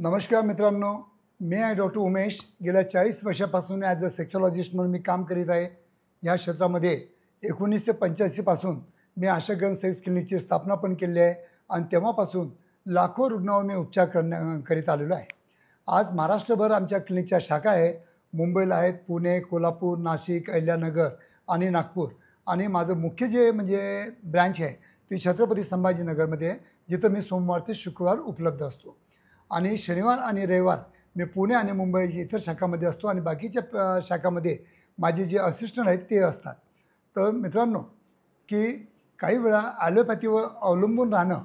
नमस्कार मित्रांनो, मी आहे डॉक्टर उमेश. गेल्या 40 वर्षापासून ॲज अ सेक्सॉलॉजिस्ट म्हणून मी काम करीत आहे. या क्षेत्रामध्ये 1985 पासून मी आशागंज सेक्स क्लिनिकची स्थापना पण केली आहे आणि तेव्हापासून लाखो रुग्णांवर मी उपचार करीत आलेलो आहे. आज महाराष्ट्रभर आमच्या क्लिनिकच्या शाखा आहेत. मुंबईला आहेत, पुणे, कोल्हापूर, नाशिक, अहिल्यानगर आणि नागपूर. आणि माझं मुख्य जे म्हणजे ब्रँच आहे ती छत्रपती संभाजीनगरमध्ये आहे, जिथं मी सोमवार ते शुक्रवार उपलब्ध असतो. आणि शनिवार आणि रविवार मी पुणे आणि मुंबईच्या इतर शाखामध्ये असतो आणि बाकीच्या शाखामध्ये माझे जे असिस्टंट आहेत ते असतात. तर मित्रांनो, की काही वेळा ॲलोपॅथीवर अवलंबून राहणं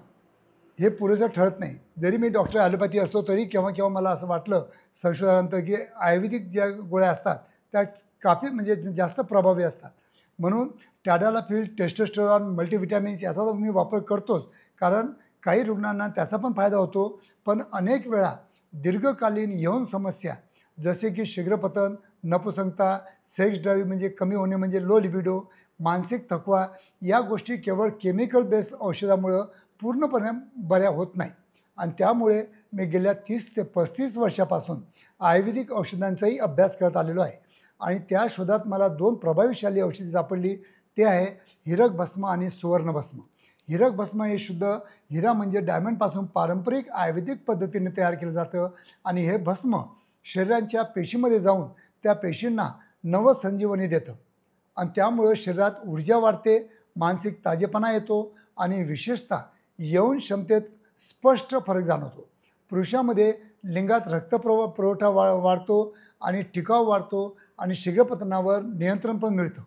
हे पुरेसं ठरत नाही. जरी मी डॉक्टर ॲलोपॅथी असलो तरी केव्हा केव्हा मला असं वाटलं संशोधनानंतर की आयुर्वेदिक ज्या गोळ्या असतात त्या काफी म्हणजे जास्त प्रभावी असतात. म्हणून टॅडालाफिल, टेस्टोस्टेरॉन, मल्टीव्हिटॅमिन्स याचा तर मी वापर करतोच, कारण काही रुग्णांना त्याचा पण फायदा होतो. पण अनेक वेळा दीर्घकालीन यौन समस्या जसे की शीघ्रपतन, नपुसंकता, सेक्स ड्राईव्ह म्हणजे कमी होणे म्हणजे लो लिबिडो, मानसिक थकवा या गोष्टी केवळ केमिकल बेस्ड औषधामुळं पूर्णपणे बऱ्या होत नाही. आणि त्यामुळे मी गेल्या 30 ते 35 वर्षापासून आयुर्वेदिक औषधांचाही अभ्यास करत आलेलो आहे. आणि त्या शोधात मला 2 प्रभावशाली औषधी सापडली. ते आहे हिरक भस्म आणि सुवर्ण भस्म. हिरक भस्म हे शुद्ध हिरा म्हणजे डायमंडपासून पारंपरिक आयुर्वेदिक पद्धतीने तयार केलं जातं आणि हे भस्म शरीराच्या पेशीमध्ये जाऊन त्या पेशींना नवसंजीवनी देतं आणि त्यामुळं शरीरात ऊर्जा वाढते, मानसिक ताजेपणा येतो आणि विशेषतः यौन क्षमतेत स्पष्ट फरक जाणवतो. पुरुषामध्ये लिंगात पुरवठा वाढतो आणि टिकाव वाढतो आणि शीघ्रपतनावर नियंत्रण पण मिळतं.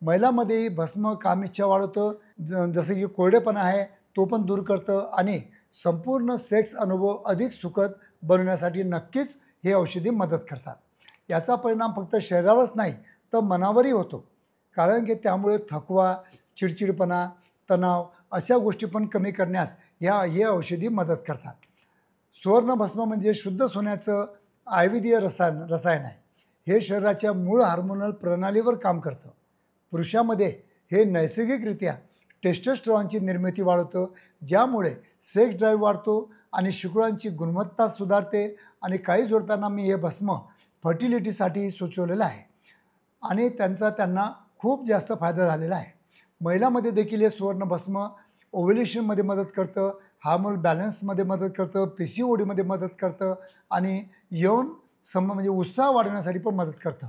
महिलांमध्येही भस्म कामिच्छा वाढवतं, जसं की कोरडेपणा आहे तो पण दूर करतं आणि संपूर्ण सेक्स अनुभव अधिक सुखद बनवण्यासाठी नक्कीच हे औषधी मदत करतात. याचा परिणाम फक्त शरीरावरच नाही तर मनावरही होतो, कारण की त्यामुळे थकवा, चिडचिडपणा, तणाव अशा गोष्टी पण कमी करण्यास हे औषधी मदत करतात. सुवर्णभस्म म्हणजे शुद्ध सोन्याचं आयुर्वेदीय रसायन आहे. हे शरीराच्या मूळ हार्मोनल प्रणालीवर काम करतं. पुरुषामध्ये हे नैसर्गिकरित्या टेस्टोस्टेरॉनची निर्मिती वाढवतं, ज्यामुळे सेक्स ड्राईव्ह वाढतो आणि शुक्राणूंची गुणवत्ता सुधारते. आणि काही जोडप्यांना मी हे भस्म फर्टिलिटीसाठी सुचवलेलं आहे आणि त्यांना खूप जास्त फायदा झालेला आहे. महिलांमध्ये देखील हे सुवर्ण भस्म ओव्ह्युलेशनमध्ये मदत करतं, हार्मोन बॅलन्समध्ये मदत करतं, PCODमध्ये मदत करतं आणि यौन म्हणजे उत्साह वाढवण्यासाठी पण मदत करतं.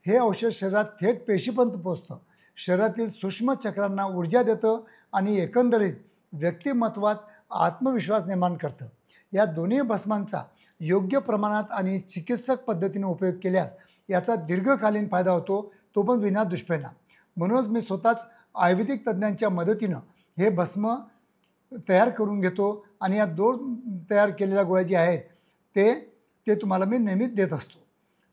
हे औषध शरीरात थेट पेशीपर्यंत पोचतं, शरीरातील सूक्ष्म चक्रांना ऊर्जा देतं आणि एकंदरीत व्यक्तिमत्वात आत्मविश्वास निर्माण करतं. या दोन्ही भस्मांचा योग्य प्रमाणात आणि चिकित्सक पद्धतीने उपयोग केल्यास याचा दीर्घकालीन फायदा होतो, तो पण विना दुष्परिणाम. म्हणूनच मी स्वतःच आयुर्वेदिक तज्ज्ञांच्या मदतीनं हे भस्म तयार करून घेतो आणि या 2 तयार केलेल्या गोळ्या ज्या आहेत ते तुम्हाला मी नेहमीच देत असतो.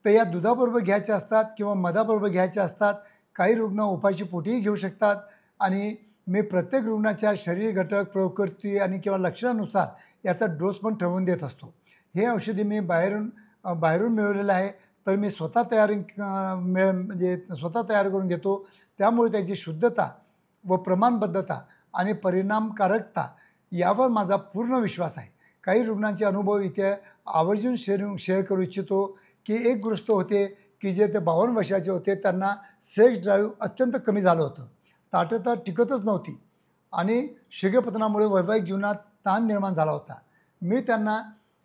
तर या दुधाबरोबर घ्यायच्या असतात किंवा मधाबरोबर घ्यायच्या असतात. काही रुग्ण उपाशी पोटीही घेऊ शकतात आणि मी प्रत्येक रुग्णाच्या शरीर घटक, प्रकृती आणि किंवा लक्षणानुसार याचा डोस पण ठरवून देत असतो. हे औषधी मी बाहेरून मिळवलेलं आहे, तर मी स्वतः म्हणजे स्वतः तयार करून घेतो. त्यामुळे त्याची शुद्धता व प्रमाणबद्धता आणि परिणामकारकता यावर माझा पूर्ण विश्वास आहे. काही रुग्णांचे अनुभव इथे आवर्जून शेअर करू इच्छितो, की एक गृहस्थ होते की जे ते 52 वर्षाचे होते. त्यांना सेक्स ड्राईव्ह अत्यंत कमी झालं होतं, ताठरता टिकतच नव्हती आणि शीघ्रपतनामुळे वैवाहिक जीवनात ताण निर्माण झाला होता. मी त्यांना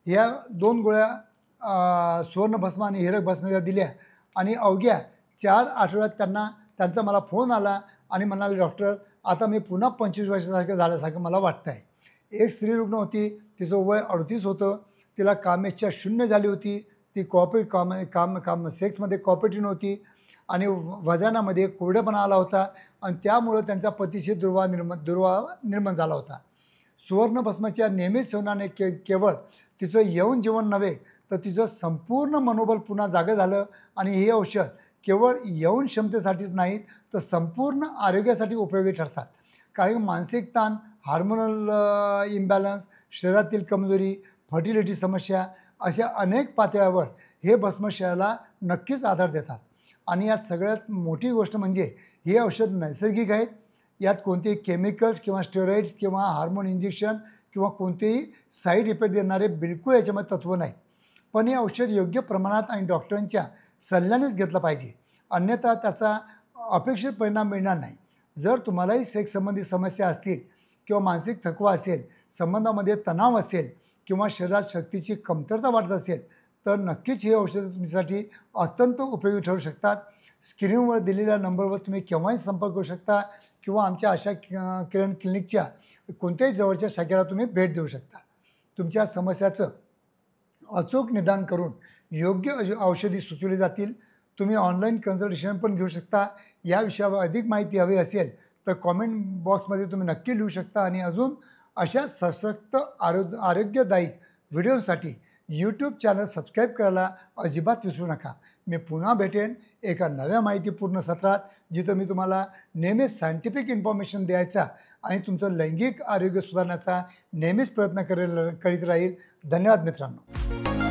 ह्या 2 गोळ्या सुवर्णभस्म आणि हिरक भस्म दिल्या आणि अवघ्या 4 आठवड्यात त्यांचा मला फोन आला आणि म्हणाले, डॉक्टर आता मी पुन्हा 25 वर्षासारखं झाल्यासारखं मला वाटतं आहे. एक स्त्री रुग्ण होती, तिचं वय 38 होतं, तिला कामेच्छा शून्य झाली होती, ती सेक्समध्ये कॉपरेटिव्ह नव्हती आणि वजनामध्ये कोरडेपणा आला होता आणि त्यामुळं त्यांचा पतीशी दुर्वा निर्माण झाला होता. सुवर्णभस्माच्या नियमित सेवनाने केवळ तिचं यौन जीवन नव्हे तर तिचं संपूर्ण मनोबल पुन्हा जागं झालं आणि हे औषध केवळ यौन क्षमतेसाठीच नाहीत तर संपूर्ण आरोग्यासाठी उपयोगी ठरतात. काही मानसिक ताण, हार्मोनल इम्बॅलन्स, शरीरातील कमजोरी, फर्टिलिटी समस्या अशा अनेक पातळ्यावर हे भस्म शरीराला नक्कीच आधार देतात. आणि यात सगळ्यात मोठी गोष्ट म्हणजे हे औषध नैसर्गिक आहेत. यात कोणतेही केमिकल्स किंवा स्टेरॉइड्स किंवा हार्मोन इंजेक्शन किंवा कोणतेही साईड इफेक्ट देणारे बिलकुल याच्यामध्ये तत्त्व नाही. पण हे औषध योग्य प्रमाणात आणि डॉक्टरांच्या सल्ल्यानेच घेतलं पाहिजे, अन्यथा त्याचा अपेक्षित परिणाम मिळणार नाही. जर तुम्हालाही सेक्स संबंधी समस्या असतील किंवा मानसिक थकवा असेल, संबंधामध्ये तणाव असेल किंवा शरीरात शक्तीची कमतरता वाटत असेल, तर नक्कीच ही औषधं तुमच्यासाठी अत्यंत उपयोगी ठरू शकतात. स्क्रीनवर दिलेल्या नंबरवर तुम्ही केव्हाही संपर्क करू शकता किंवा आमच्या आशा किरण क्लिनिकच्या कोणत्याही जवळच्या शाखेला तुम्ही भेट देऊ शकता. तुमच्या समस्याचं अचूक निदान करून योग्य औषधी सुचवली जातील. तुम्ही ऑनलाईन कन्सल्टेशन पण घेऊ शकता. या विषयावर अधिक माहिती हवी असेल तर कॉमेंट बॉक्समध्ये तुम्ही नक्की लिहू शकता. आणि अजून अशा सशक्त आरोग्यदायी व्हिडिओसाठी यूट्यूब चॅनल सबस्क्राईब करायला अजिबात विसरू नका. मी पुन्हा भेटेन एका नव्या माहितीपूर्ण सत्रात, जिथं मी तुम्हाला नेहमीच सायंटिफिक इन्फॉर्मेशन द्यायचा आणि तुमचं लैंगिक आरोग्य सुधारण्याचा नेहमीच प्रयत्न करीत राहील. धन्यवाद मित्रांनो.